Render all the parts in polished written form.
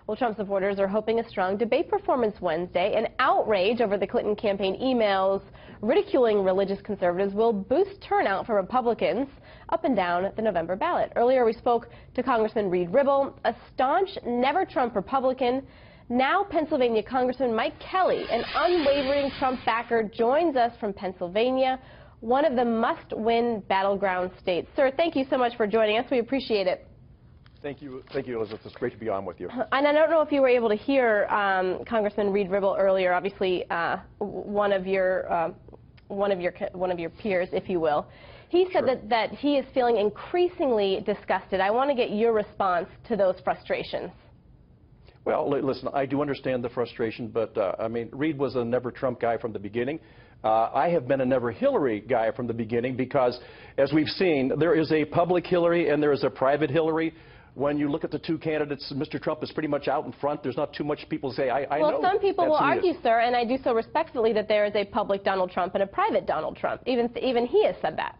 Well, Trump supporters are hoping a strong debate performance Wednesday. An outrage over the Clinton campaign emails ridiculing religious conservatives will boost turnout for Republicans up and down the November ballot. Earlier, we spoke to Congressman Reed Ribble, a staunch never-Trump Republican. Now Pennsylvania Congressman Mike Kelly, an unwavering Trump backer, joins us from Pennsylvania, one of the must-win battleground states. Sir, thank you so much for joining us. We appreciate it. Thank you, Elizabeth. It's great to be on with you. And I don't know if you were able to hear Congressman Reed Ribble earlier. Obviously, one of your peers, if you will. He said Sure. that he is feeling increasingly disgusted. I want to get your response to those frustrations. Well, listen, I do understand the frustration, but I mean, Reed was a never Trump guy from the beginning. I have been a never Hillary guy from the beginning because, as we've seen, there is a public Hillary and there is a private Hillary. When you look at the two candidates, Mr. Trump is pretty much out in front. There's not too much people say, I know. Well, some people will argue, sir, and I do so respectfully, that there is a public Donald Trump and a private Donald Trump. Even he has said that.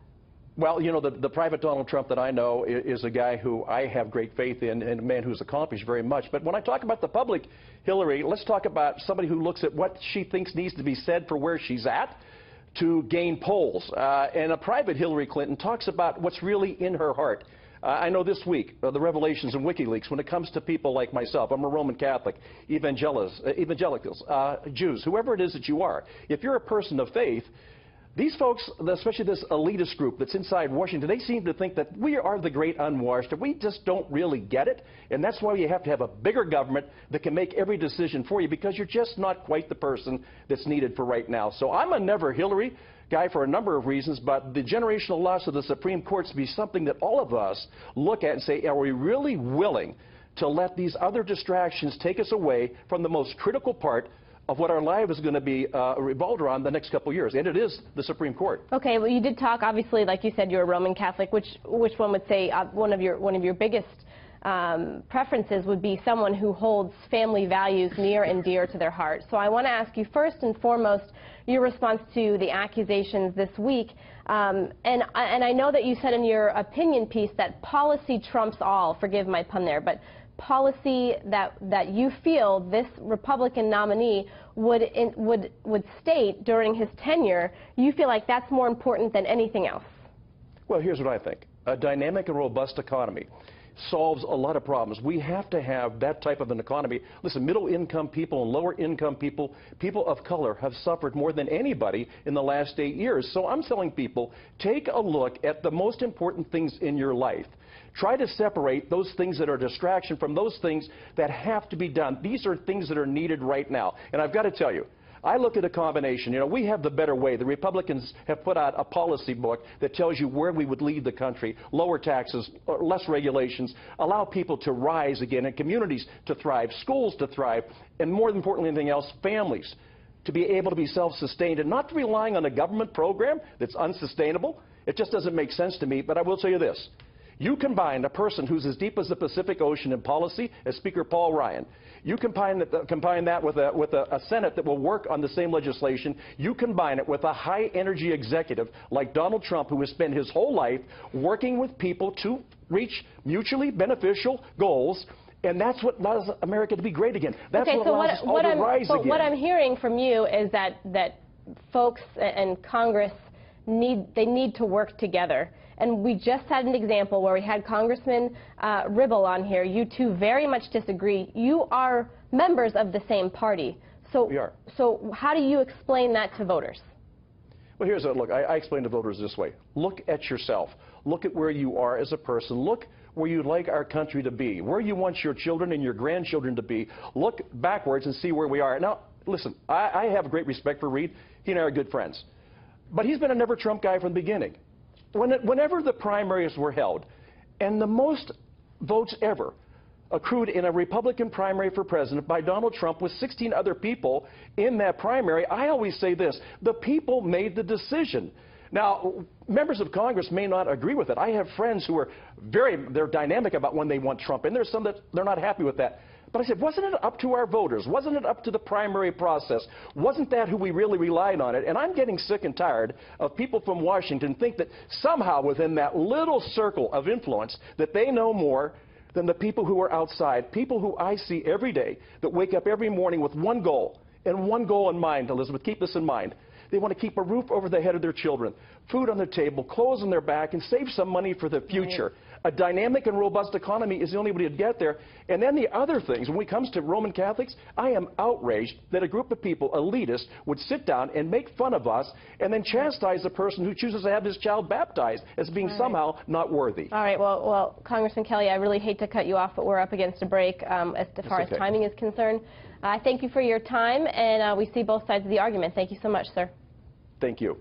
Well, you know, the private Donald Trump that I know is a guy who I have great faith in and a man who's accomplished very much. But when I talk about the public Hillary, let's talk about somebody who looks at what she thinks needs to be said for where she's at to gain polls. And a private Hillary Clinton talks about what's really in her heart. I know this week, the revelations in WikiLeaks, when it comes to people like myself, I'm a Roman Catholic, evangelicals, Jews, whoever it is that you are, if you're a person of faith, these folks, especially this elitist group that's inside Washington, they seem to think that we are the great unwashed, and we just don't really get it. And that's why you have to have a bigger government that can make every decision for you, because you're just not quite the person that's needed for right now. So I'm a never Hillary guy for a number of reasons, but the generational loss of the Supreme Court to be something that all of us look at and say, are we really willing to let these other distractions take us away from the most critical part of what our life is going to be revolved around the next couple of years, and it is the Supreme Court. Okay, well, you did talk, obviously, like you said, you're a Roman Catholic, which one would say one of your biggest preferences would be someone who holds family values near and dear to their heart. So I want to ask you first and foremost your response to the accusations this week. And I know that you said in your opinion piece that policy trumps all. Forgive my pun there, but policy that you feel this Republican nominee would state during his tenure, you feel like that's more important than anything else. Well, here's what I think. A dynamic and robust economy solves a lot of problems. We have to have that type of an economy. Listen, middle-income people and lower-income people, people of color, have suffered more than anybody in the last 8 years. So I'm telling people, take a look at the most important things in your life. Try to separate those things that are a distraction from those things that have to be done. These are things that are needed right now. And I've got to tell you, I look at a combination. You know, we have the better way. The Republicans have put out a policy book that tells you where we would lead the country. Lower taxes, less regulations, allow people to rise again, and communities to thrive, schools to thrive, and more importantly than anything else, families to be able to be self-sustained and not relying on a government program that's unsustainable. It just doesn't make sense to me. But I will tell you this. You combine a person who's as deep as the Pacific Ocean in policy as Speaker Paul Ryan. You combine that with a Senate that will work on the same legislation. You combine it with a high-energy executive like Donald Trump, who has spent his whole life working with people to reach mutually beneficial goals. And that's what allows America to be great again. That's what allows us all to rise again. What I'm hearing from you is that folks and Congress need to work together. And we just had an example where we had Congressman Ribble on here. You two very much disagree. You are members of the same party. So, we are. So how do you explain that to voters? Well, here's a look. I explain to voters this way. Look at yourself. Look at where you are as a person. Look where you'd like our country to be, where you want your children and your grandchildren to be. Look backwards and see where we are. Now, listen, I have great respect for Reed. He and I are good friends. But he's been a never Trump guy from the beginning. Whenever the primaries were held, and the most votes ever accrued in a Republican primary for president by Donald Trump with 16 other people in that primary, I always say this: the people made the decision. Now, members of Congress may not agree with it. I have friends who are they're dynamic about when they want Trump, and there's some that they're not happy with that. But I said, wasn't it up to our voters? Wasn't it up to the primary process? Wasn't that who we really relied on it? And I'm getting sick and tired of people from Washington think that somehow within that little circle of influence that they know more than the people who are outside, people who I see every day that wake up every morning with one goal, and one goal in mind, Elizabeth, keep this in mind. They want to keep a roof over the head of their children, food on their table, clothes on their back, and save some money for the future. Right. A dynamic and robust economy is the only way to get there. And then the other things, when it comes to Roman Catholics, I am outraged that a group of people, elitists, would sit down and make fun of us and then chastise the person who chooses to have his child baptized as being somehow not worthy. All right, well, Congressman Kelly, I really hate to cut you off, but we're up against a break as far as timing is concerned. I thank you for your time, and we see both sides of the argument. Thank you so much, sir. Thank you.